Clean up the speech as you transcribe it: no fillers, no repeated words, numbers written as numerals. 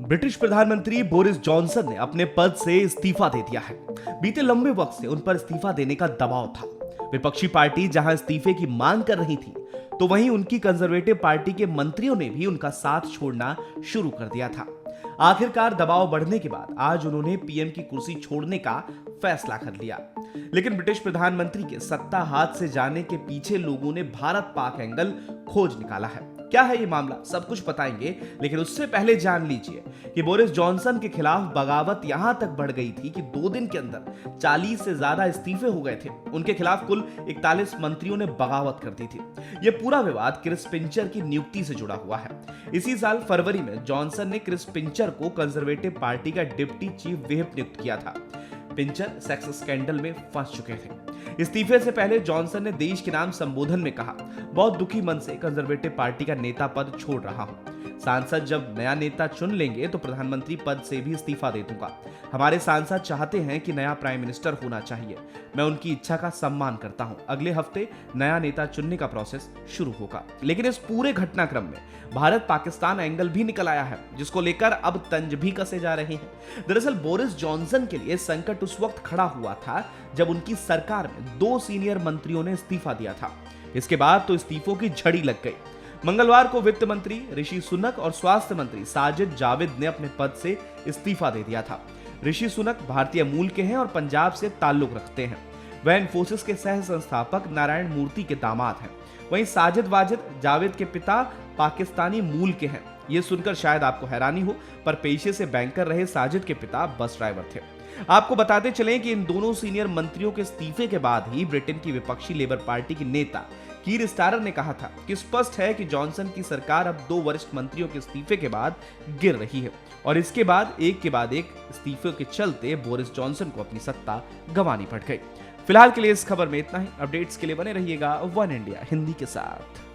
British प्रधानमंत्री Boris Johnson ने अपने पद से इस्तीफा दे दिया है। बीते लंबे वक्त से उन पर इस्तीफा देने का दबाव था। विपक्षी पार्टी जहां इस्तीफे की मांग कर रही थी, तो वहीं उनकी कंजर्वेटिव पार्टी के मंत्रियों ने भी उनका साथ छोड़ना शुरू कर दिया था। आखिरकार दबाव बढ़ने के बाद आज उन्होंने पीएम की कुर्सी छोड़ने का फैसला कर लिया। लेकिन ब्रिटिश प्रधानमंत्री के सत्ता हाथ से जाने के पीछे लोगों ने भारत पाक एंगल खोज निकाला है। क्या है ये मामला, सब कुछ बताएंगे, लेकिन उससे पहले जान लीजिए कि बोरिस जॉनसन के खिलाफ बगावत यहां तक बढ़ गई थी कि 2 दिन के अंदर 40 से ज्यादा इस्तीफे हो गए थे। उनके खिलाफ कुल 41 मंत्रियों ने बगावत कर दी थी। यह पूरा विवाद क्रिस पिंचर की नियुक्ति से जुड़ा हुआ है। इसी साल फरवरी में जॉनसन ने क्रिस पिंचर को कंजर्वेटिव पार्टी का डिप्टी चीफ व्हिप नियुक्त किया था। पिंचर सेक्स स्कैंडल में फंस चुके थे। इस्तीफे से पहले जॉनसन ने देश के नाम संबोधन में कहा, बहुत दुखी मन से कंजर्वेटिव पार्टी का नेता पद छोड़ रहा हूं। सांसद जब नया नेता चुन लेंगे तो प्रधानमंत्री पद से भी इस्तीफा दे दूंगा। हमारे सांसद चाहते हैं कि नया प्राइम मिनिस्टर होना चाहिए। मैं उनकी इच्छा का सम्मान करता हूं। अगले हफ्ते नया नेता चुनने का प्रोसेस शुरू होगा। लेकिन इस पूरे घटनाक्रम में भारत पाकिस्तान एंगल भी निकल आया है, जिसको लेकर अब तंज भी कसे जा रहे हैं। दरअसल बोरिस जॉनसन के लिए संकट उस वक्त खड़ा हुआ था जब उनकी सरकार में 2 सीनियर मंत्रियों ने इस्तीफा दिया था। इसके बाद तो इस्तीफों की झड़ी लग गई। मंगलवार को वित्त मंत्री ऋषि सुनक और स्वास्थ्य मंत्री साजिद जाविद ने अपने पद से इस्तीफा दे दिया था। ऋषि सुनक भारतीय मूल के हैं और पंजाब से ताल्लुक रखते हैं। वह इन्फोसिस के सह संस्थापक नारायण मूर्ति के दामाद हैं। वहीं साजिद वाजिद जावेद के पिता पाकिस्तानी मूल के हैं। ये सुनकर शायद आपको हैरानी हो, पर पेशे से बैंकर रहे साजिद के पिता बस ड्राइवर थे। आपको बताते चलें कि इन दोनों सीनियर मंत्रियों के इस्तीफे के बाद ही ब्रिटेन की विपक्षी लेबर पार्टी के नेता कीर स्टारर ने कहा था कि स्पष्ट है कि जॉनसन की सरकार अब 2 वरिष्ठ मंत्रियों के इस्तीफे के बाद गिर रही है और इसके बाद एक के बाद एक इस्तीफे के चलते बोरिस जॉनसन को अपनी सत्ता गंवानी पड़ गई। फिलहाल के लिए इस खबर में इतना ही। अपडेट्स के लिए बने रहिएगा वन इंडिया हिंदी के साथ।